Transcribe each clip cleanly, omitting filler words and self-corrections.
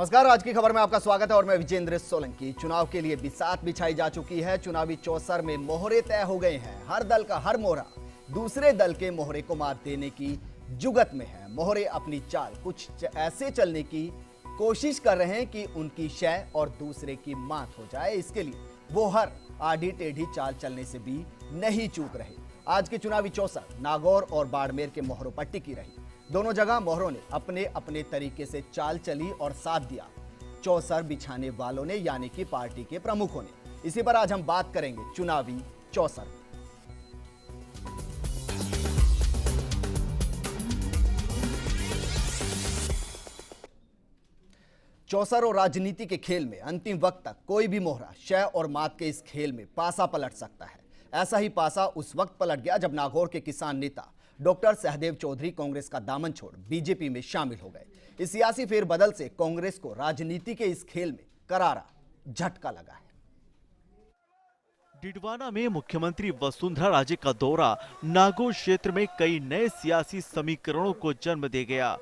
नमस्कार, आज की खबर में आपका स्वागत है और मैं विजेंद्र सोलंकी। चुनाव के लिए बिसात बिछाई जा चुकी है। चुनावी चौसर में मोहरे तय हो गए हैं। हर दल का हर मोहरा दूसरे दल के मोहरे को मात देने की जुगत में है। मोहरे अपनी चाल कुछ ऐसे चलने की कोशिश कर रहे हैं कि उनकी शय और दूसरे की मात हो जाए। इसके लिए वो हर आधी टेढ़ी चाल चलने से भी नहीं चूक रहे। आज की चुनावी चौसर नागौर और बाड़मेर के मोहरों पर टिकी रही। दोनों जगह मोहरों ने अपने अपने तरीके से चाल चली और साथ दिया चौसर बिछाने वालों ने, यानी कि पार्टी के प्रमुखों ने। इसी पर आज हम बात करेंगे चुनावी चौसर। चौसर और राजनीति के खेल में अंतिम वक्त तक कोई भी मोहरा शय और मात के इस खेल में पासा पलट सकता है। ऐसा ही पासा उस वक्त पलट गया जब नागौर के किसान नेता डॉक्टर सहदेव चौधरी कांग्रेस का दामन छोड़ बीजेपी में शामिल हो गए। इस सियासी फेरबदल से कांग्रेस को राजनीति के इस खेल में करारा झटका लगा है। डिडवाना में मुख्यमंत्री वसुंधरा राजे का दौरा नागौर क्षेत्र में कई नए सियासी समीकरणों को जन्म दे गया।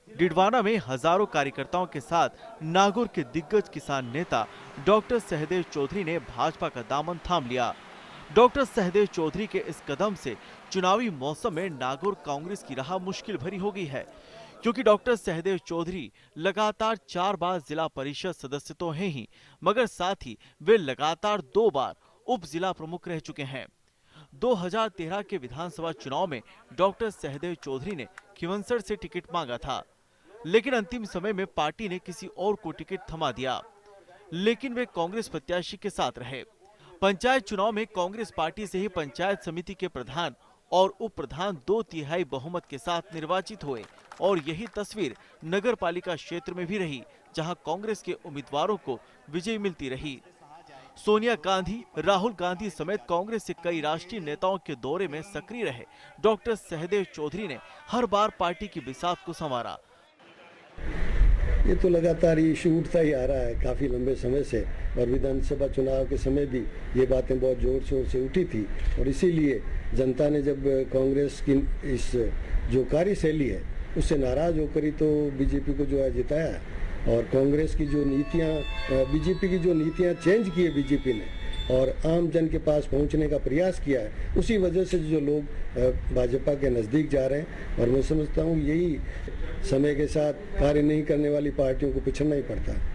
डिडवाना में हजारों कार्यकर्ताओं के साथ नागौर के दिग्गज किसान नेता डॉक्टर सहदेव चौधरी ने भाजपा का दामन थाम लिया। डॉक्टर सहदेव चौधरी के इस कदम से चुनावी मौसम में नागौर कांग्रेस की राह मुश्किल भरी हो गई है, क्योंकि डॉक्टर सहदेव चौधरी लगातार 4 बार जिला परिषद सदस्य तो हैं ही, मगर साथ ही वे लगातार 2 बार उप जिला प्रमुख रह चुके हैं। 2013 के विधानसभा चुनाव में डॉक्टर सहदेव चौधरी ने खिवंसर से टिकट मांगा था, लेकिन अंतिम समय में पार्टी ने किसी और को टिकट थमा दिया, लेकिन वे कांग्रेस प्रत्याशी के साथ रहे। पंचायत चुनाव में कांग्रेस पार्टी से ही पंचायत समिति के प्रधान और उप प्रधान 2/3 बहुमत के साथ निर्वाचित हुए और यही तस्वीर नगर पालिका क्षेत्र में भी रही, जहां कांग्रेस के उम्मीदवारों को विजय मिलती रही। सोनिया गांधी, राहुल गांधी समेत कांग्रेस से कई राष्ट्रीय नेताओं के दौरे में सक्रिय रहे डॉक्टर सहदेव चौधरी ने हर बार पार्टी की बिसात को संवारा। ये तो लगातार इशू उठता ही आ रहा है काफ़ी लंबे समय से, और विधानसभा चुनाव के समय भी ये बातें बहुत जोर शोर से उठी थी, और इसीलिए जनता ने जब कांग्रेस की इस जो कार्यशैली है उससे नाराज होकर ही तो बीजेपी को जो है जिताया। और कांग्रेस की जो नीतियाँ, बीजेपी की जो नीतियाँ चेंज की है बीजेपी ने और आम जन के पास पहुंचने का प्रयास किया है, उसी वजह से जो लोग भाजपा के नज़दीक जा रहे हैं। और मैं समझता हूँ यही समय के साथ कार्य नहीं करने वाली पार्टियों को पिछड़ना ही पड़ता है।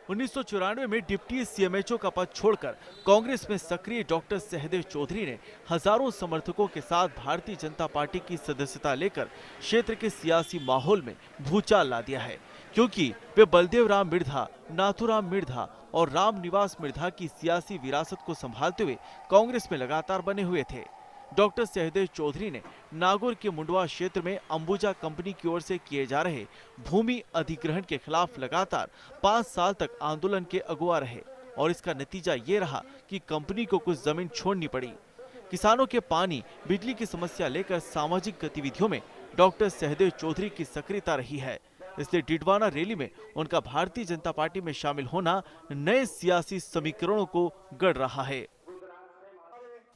1994 में डिप्टी सीएमएचओ का पद छोड़कर कांग्रेस में सक्रिय डॉक्टर सहदेव चौधरी ने हजारों समर्थकों के साथ भारतीय जनता पार्टी की सदस्यता लेकर क्षेत्र के सियासी माहौल में भूचाल ला दिया है, क्योंकि वे बलदेव राम मिर्धा, नाथुराम मिर्धा और राम निवास मिर्धा की सियासी विरासत को संभालते हुए कांग्रेस में लगातार बने हुए थे। डॉक्टर सहदेव चौधरी ने नागौर के मुंडवा क्षेत्र में अंबुजा कंपनी की ओर से किए जा रहे भूमि अधिग्रहण के खिलाफ लगातार 5 साल तक आंदोलन के अगुवा रहे, और इसका नतीजा ये रहा कि कंपनी को कुछ जमीन छोड़नी पड़ी। किसानों के पानी, बिजली की समस्या लेकर सामाजिक गतिविधियों में डॉक्टर सहदेव चौधरी की सक्रियता रही है, इसलिए डिडवाना रैली में उनका भारतीय जनता पार्टी में शामिल होना नए सियासी समीकरणों को गढ़ रहा है।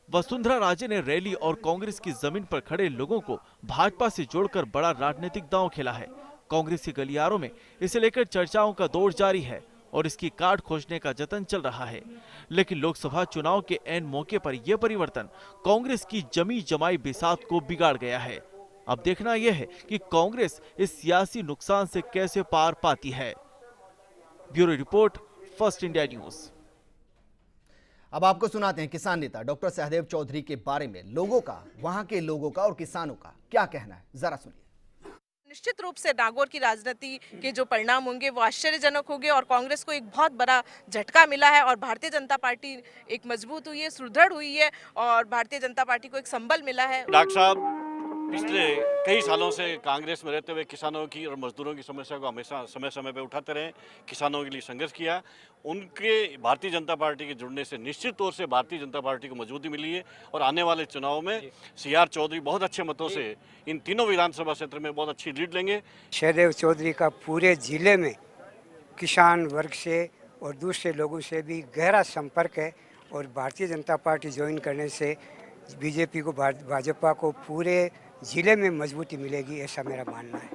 वसुंधरा राजे ने रैली और कांग्रेस की जमीन पर खड़े लोगों को भाजपा से जोड़कर बड़ा राजनीतिक दांव खेला है। कांग्रेस के गलियारों में इसे लेकर चर्चाओं का दौर जारी है और इसकी काट खोजने का जतन चल रहा है, लेकिन लोकसभा चुनाव के ऐन मौके पर यह परिवर्तन कांग्रेस की जमी जमाई बिसात को बिगाड़ गया है। अब देखना यह है कि कांग्रेस इस सियासी नुकसान से कैसे पार पाती है। Bureau report, first India news. अब आपको सुनाते हैं किसान नेता डॉक्टर सहदेव चौधरी के बारे में लोगों का, वहां के लोगों का और किसानों का क्या कहना है, जरा सुनिए। निश्चित रूप से नागौर की राजनीति के जो परिणाम होंगे वो आश्चर्यजनक होंगे और कांग्रेस को एक बहुत बड़ा झटका मिला है और भारतीय जनता पार्टी एक मजबूत हुई है, सुदृढ़ हुई है और भारतीय जनता पार्टी को एक संबल मिला है। डॉक्टर साहब पिछले कई सालों से कांग्रेस में रहते हुए किसानों की और मजदूरों की समस्या को हमेशा समय समय पर उठाते रहे, किसानों के लिए संघर्ष किया। उनके भारतीय जनता पार्टी के जुड़ने से निश्चित तौर से भारतीय जनता पार्टी को मजबूती मिली है और आने वाले चुनाव में सीआर चौधरी बहुत अच्छे मतों से इन तीनों विधानसभा क्षेत्र में बहुत अच्छी लीड लेंगे। सहदेव चौधरी का पूरे जिले में किसान वर्ग से और दूसरे लोगों से भी गहरा संपर्क है और भारतीय जनता पार्टी ज्वाइन करने से बीजेपी को, भाजपा को पूरे जिले में मजबूती मिलेगी, ऐसा मेरा मानना है।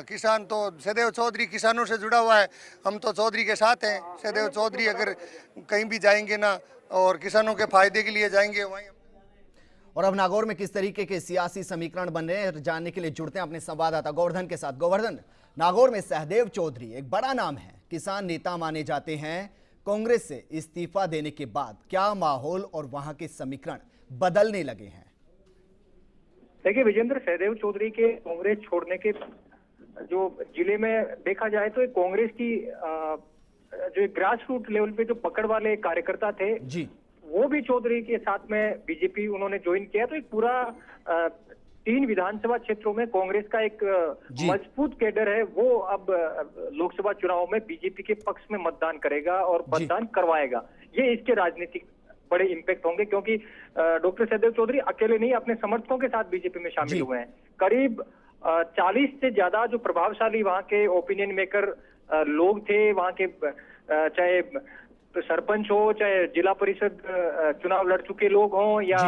किसान तो सहदेव चौधरी किसानों से जुड़ा हुआ है, हम तो चौधरी के साथ हैं। सहदेव चौधरी अगर कहीं भी जाएंगे ना और किसानों के फायदे के लिए जाएंगे वहीं। और अब नागौर में किस तरीके के सियासी समीकरण बन रहे हैं जानने के लिए जुड़ते हैं अपने संवाददाता गोवर्धन के साथ। गोवर्धन, नागौर में सहदेव चौधरी एक बड़ा नाम है, किसान नेता माने जाते हैं। कांग्रेस से इस्तीफा देने के बाद क्या माहौल और वहां के समीकरण बदलने लगे हैं? देखिए विजेंद्र, सहदेव चौधरी के कांग्रेस छोड़ने के जो जिले में देखा जाए तो कांग्रेस की जो ग्रास रूट लेवल पे जो पकड़ वाले कार्यकर्ता थे जी, वो भी चौधरी के साथ में बीजेपी उन्होंने ज्वाइन किया। तो एक पूरा 3 विधानसभा क्षेत्रों में कांग्रेस का एक मजबूत कैडर है, वो अब लोकसभा चुनाव में बीजेपी के पक्ष में मतदान करेगा और मतदान करवाएगा। ये इसके राजनीतिक बड़े इम्पैक्ट होंगे, क्योंकि डॉक्टर सहदेव चौधरी अकेले नहीं अपने समर्थकों के साथ बीजेपी में शामिल हुए हैं। करीब 40 से ज्यादा जो प्रभावशाली वहां के ओपिनियन मेकर लोग थे, वहां के चाहे सरपंच हो, चाहे जिला परिषद चुनाव लड़ चुके लोग हों या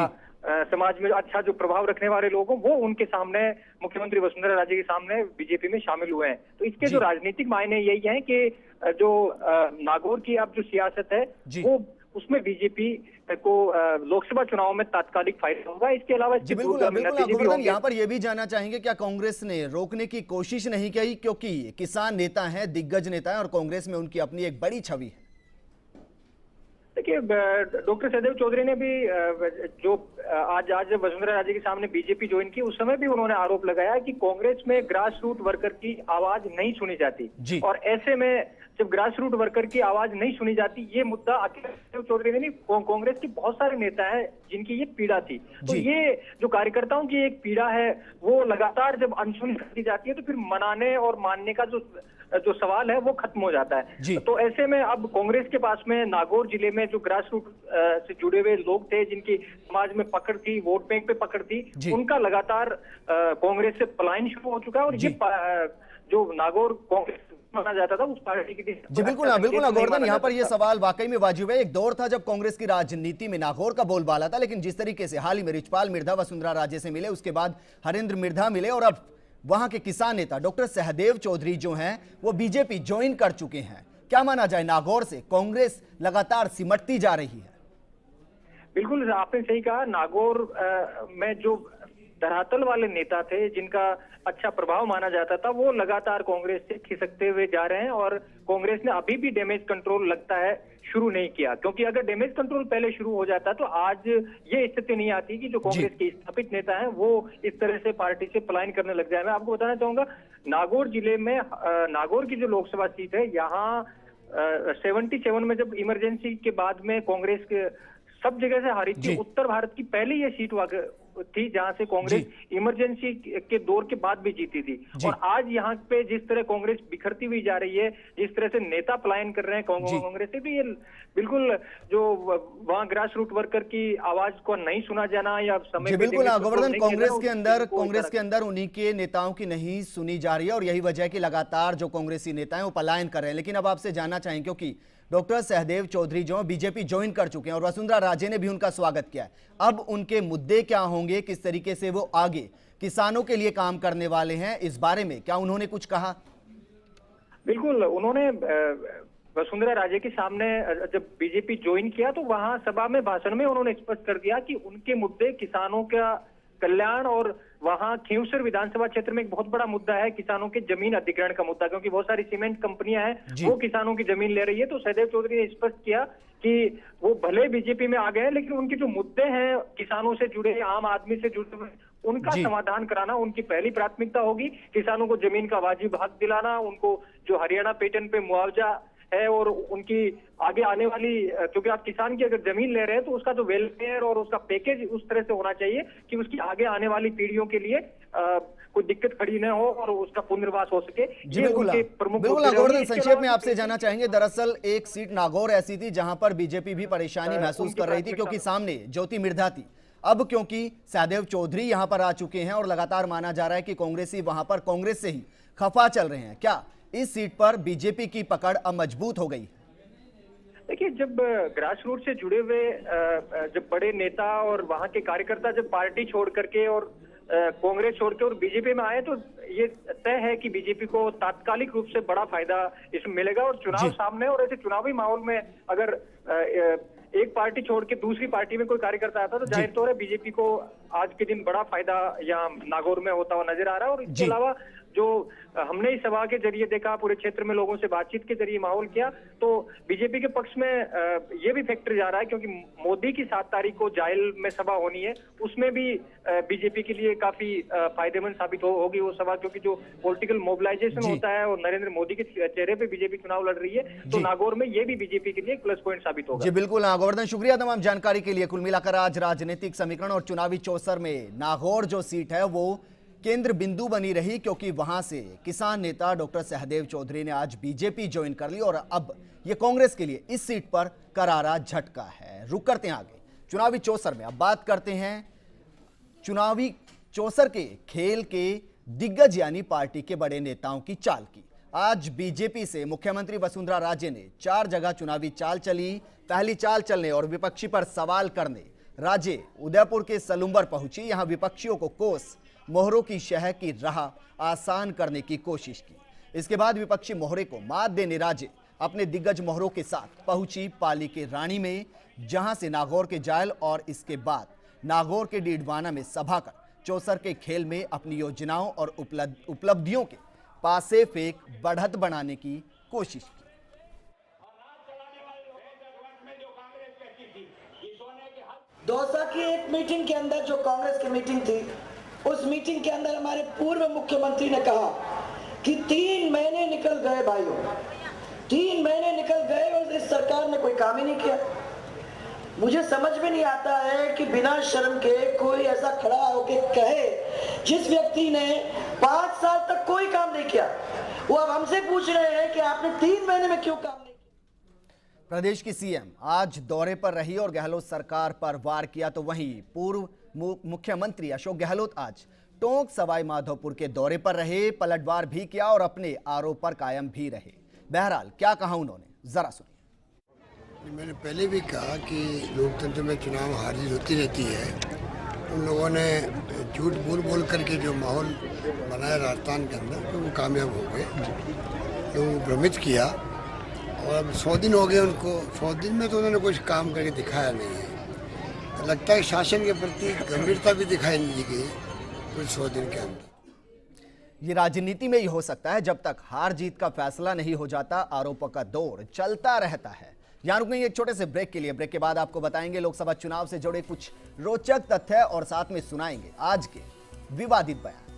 समाज में अच्छा जो प्रभाव रखने वाले लोग हों, वो उनके सामने मुख्यमंत्री वसुंधरा राजे के सामने बीजेपी में शामिल हुए हैं। तो इसके जो राजनीतिक मायने यही हैं कि जो नागौर की अब जो सियासत है वो उसमें बीजेपी को लोकसभा चुनाव में तात्कालिक फायदा होगा। इसके अलावा बिल्कुल यहाँ पर यह भी जानना चाहेंगे क्या कांग्रेस ने रोकने की कोशिश नहीं की, क्योंकि किसान नेता हैं, दिग्गज नेता हैं और कांग्रेस में उनकी अपनी एक बड़ी छवि है? देखिए डॉक्टर सहदेव चौधरी ने भी जो आज वसुंधरा राजे के सामने बीजेपी ज्वाइन की, उस समय भी उन्होंने आरोप लगाया कि कांग्रेस में ग्रास रूट वर्कर की आवाज नहीं सुनी जाती। और ऐसे में जब ग्रास रूट वर्कर की आवाज नहीं सुनी जाती, ये मुद्दा अकेले सहदेव चौधरी ने नहीं, कांग्रेस के बहुत सारे नेता हैं जिनकी ये पीड़ा थी। तो ये जो कार्यकर्ताओं की एक पीड़ा है वो लगातार जब अनसुनी कर दी जाती है तो फिर मनाने और मानने का जो सवाल है वो खत्म हो जाता है। तो ऐसे में अब कांग्रेस के पास में नागौर जिले में जो ग्रास रूट से जुड़े हुए लोग थे, जिनकी समाज में पकड़ थी, वोट बैंक पे पकड़ थी, उनका लगातार कांग्रेस से पलायन शुरू हो चुका है। और ये जो नागौर कांग्रेस माना जाता था उस पार्टी की जी बिल्कुल गोवर्धन, यहाँ पर ये सवाल वाकई में वाजिब है। एक दौर था जब कांग्रेस की राजनीति में नागौर का बोलबाला था, लेकिन जिस तरीके से हाल ही में रिचपाल मिर्धा वसुंधरा राजे से मिले, उसके बाद हरेंद्र मिर्धा मिले और अब वहां के किसान नेता डॉक्टर सहदेव चौधरी जो हैं वो बीजेपी ज्वाइन कर चुके हैं, क्या माना जाए नागौर से कांग्रेस लगातार सिमटती जा रही है? बिल्कुल आपने सही कहा, नागौर में जो धरातल वाले नेता थे जिनका अच्छा प्रभाव माना जाता था, वो लगातार कांग्रेस से खिसकते हुए जा रहे हैं। और कांग्रेस ने अभी भी डैमेज कंट्रोल लगता है शुरू नहीं किया, क्योंकि अगर डैमेज कंट्रोल पहले शुरू हो जाता तो आज ये स्थिति नहीं आती कि जो कांग्रेस के स्थापित नेता हैं वो इस तरह से पार्टी से पलायन करने लग जाए। मैं आपको बताना चाहूंगा, नागौर जिले में नागौर की जो लोकसभा सीट है, यहाँ 77 में जब इमरजेंसी के बाद में कांग्रेस के सब जगह से हारी थी, उत्तर भारत की पहली ये सीट थी जहां से कांग्रेस इमरजेंसी के दौर के बाद भी जीती थी। और आज यहाँ पे जिस तरह कांग्रेस बिखरती हुई जा रही है, जिस तरह से नेता पलायन कर रहे हैं कांग्रेस से, भी ये बिल्कुल जो वहाँ ग्रास रूट वर्कर की आवाज को नहीं सुना जाना या समय बिल्कुल गोवर्धन, कांग्रेस के अंदर उन्हीं के नेताओं की नहीं सुनी जा रही है और यही वजह है कि लगातार जो कांग्रेसी नेता है वो पलायन कर रहे हैं। लेकिन अब आपसे जानना चाहेंगे, क्योंकि डॉक्टर सहदेव चौधरी जो बीजेपी ज्वाइन कर चुके हैं और वसुंधरा राजे ने भी उनका स्वागत किया है, अब उनके मुद्दे क्या होंगे, किस तरीके से वो आगे किसानों के लिए काम करने वाले हैं, इस बारे में क्या उन्होंने कुछ कहा? बिल्कुल, उन्होंने वसुंधरा राजे के सामने जब बीजेपी ज्वाइन किया तो वहां सभा में भाषण में उन्होंने स्पष्ट कर दिया कि उनके मुद्दे किसानों का कल्याण और वहां खींवसर विधानसभा क्षेत्र में एक बहुत बड़ा मुद्दा है किसानों के जमीन अधिग्रहण का मुद्दा, क्योंकि बहुत सारी सीमेंट कंपनियां हैं वो किसानों की जमीन ले रही है। तो सहदेव चौधरी ने स्पष्ट किया कि वो भले बीजेपी में आ गए हैं, लेकिन उनके जो मुद्दे हैं किसानों से जुड़े, आम आदमी से जुड़े हुए, उनका समाधान कराना उनकी पहली प्राथमिकता होगी। किसानों को जमीन का वाजिब हक दिलाना, उनको जो हरियाणा पैटर्न पे मुआवजा है और उनकी आगे आने वाली, क्योंकि आप किसान की अगर जमीन ले रहे हैं तो उसका जो वेलफेयर और उसका पैकेज उस तरह से होना चाहिए कि उसकी आगे आने वाली पीढ़ियों के लिए कोई दिक्कत खड़ी न हो और उसका पुनर्वास हो सके। बिल्कुल गोवर्धन, संक्षेप में आपसे जानना चाहेंगे, दरअसल एक सीट नागौर ऐसी थी जहां पर बीजेपी भी परेशानी महसूस कर रही थी क्योंकि सामने ज्योति मिर्धा थी। अब क्योंकि सहदेव चौधरी यहां पर आ चुके हैं और लगातार माना जा रहा है कि कांग्रेसी वहां पर कांग्रेस से ही खफा चल रहे हैं, क्या इस सीट पर बीजेपी की पकड़ अब मजबूत हो गई? देखिए, जब ग्रास रूट से जुड़े हुए जब बड़े नेता और वहां के कार्यकर्ता जब पार्टी छोड़ करके और कांग्रेस छोड़ के और बीजेपी में आए तो ये तय है कि बीजेपी को तात्कालिक रूप से बड़ा फायदा इसमें मिलेगा और चुनाव सामने, और ऐसे चुनावी माहौल में अगर एक पार्टी छोड़ के दूसरी पार्टी में कोई कार्यकर्ता आता है तो जाहिर तौर है बीजेपी को आज के दिन बड़ा फायदा यहाँ नागौर में होता हुआ नजर आ रहा है। और इसके अलावा जो हमने इस सभा के जरिए देखा, पूरे क्षेत्र में लोगों से बातचीत के जरिए माहौल किया, तो बीजेपी के पक्ष में ये भी फैक्टर जा रहा है, क्योंकि मोदी की 7 तारीख को जायल में सभा होनी है, उसमें भी बीजेपी के लिए काफी फायदेमंद साबित होगी वो सभा, क्योंकि जो पॉलिटिकल मोबिलाइजेशन होता है और नरेंद्र मोदी के चेहरे पे बीजेपी चुनाव लड़ रही है, तो नागौर में ये भी बीजेपी के लिए एक प्लस पॉइंट साबित होगा। जी बिल्कुल गोवर्धन, शुक्रिया तमाम जानकारी के लिए। कुल मिलाकर आज राजनीतिक समीकरण और चुनावी चौसर में नागौर जो सीट है वो केंद्र बिंदु बनी रही, क्योंकि वहां से किसान नेता डॉक्टर सहदेव चौधरी ने आज बीजेपी ज्वाइन कर ली और अब ये कांग्रेस के लिए इस सीट पर करारा झटका है। रुक करते हैं आगे चुनावी चौसर में। अब बात करते हैं चुनावी चौसर के खेल के दिग्गज यानी पार्टी के बड़े नेताओं की चाल की। आज बीजेपी से मुख्यमंत्री वसुंधरा राजे ने 4 जगह चुनावी चाल चली। पहली चाल चलने और विपक्षी पर सवाल करने राजे उदयपुर के सलुम्बर पहुंची। यहां विपक्षियों को कोस मोहरों की शह की राह आसान करने की कोशिश की। इसके बाद विपक्षी मोहरे को मात देने राजे अपने दिग्गज मोहरों के साथ पहुंची पाली के रानी में, जहां से नागौर के जायल और इसके बाद नागौर के डीडवाना में सभा कर चौसर के खेल में अपनी योजनाओं और उपलब्धियों के पासे फेंक बढ़त बनाने की कोशिश की। दौसा की एक मीटिंग के अंदर, जो कांग्रेस की मीटिंग थी, उस मीटिंग के अंदर हमारे पूर्व मुख्यमंत्री ने कहा कि 3 महीने निकल गए भाइयों, 3 महीने निकल गए और इस सरकार ने कोई काम ही नहीं किया। मुझे समझ में नहीं आता है कि बिना शर्म के कोई ऐसा खड़ा होके कहे, जिस व्यक्ति ने 5 साल तक कोई काम नहीं किया, वो अब हमसे पूछ रहे हैं कि आपने 3 महीने में क्यों काम नहीं किया। प्रदेश की सीएम आज दौरे पर रही और गहलोत सरकार पर वार किया, तो वहीं पूर्व मुख्यमंत्री अशोक गहलोत आज टोंक सवाई माधोपुर के दौरे पर रहे, पलटवार भी किया और अपने आरोप पर कायम भी रहे। बहरहाल क्या कहा उन्होंने, जरा सुनिए। मैंने पहले भी कहा कि लोकतंत्र में चुनाव हार जीत होती रहती है। उन लोगों ने झूठ बोल करके जो माहौल बनाया राजस्थान के अंदर, तो वो कामयाब हो गए, लोगों को भ्रमित किया। और अब 100 दिन हो गए उनको, 100 दिन में तो उन्होंने कुछ काम करके दिखाया नहीं है। लगता है शासन के प्रति गंभीरता भी दिखाई नहीं गई कुछ 100 दिन के अंदर। ये राजनीति में ही हो सकता है, जब तक हार जीत का फैसला नहीं हो जाता आरोपों का दौर चलता रहता है। यहाँ रुकेंगे एक छोटे से ब्रेक के लिए। ब्रेक के बाद आपको बताएंगे लोकसभा चुनाव से जुड़े कुछ रोचक तथ्य और साथ में सुनाएंगे आज के विवादित बयान।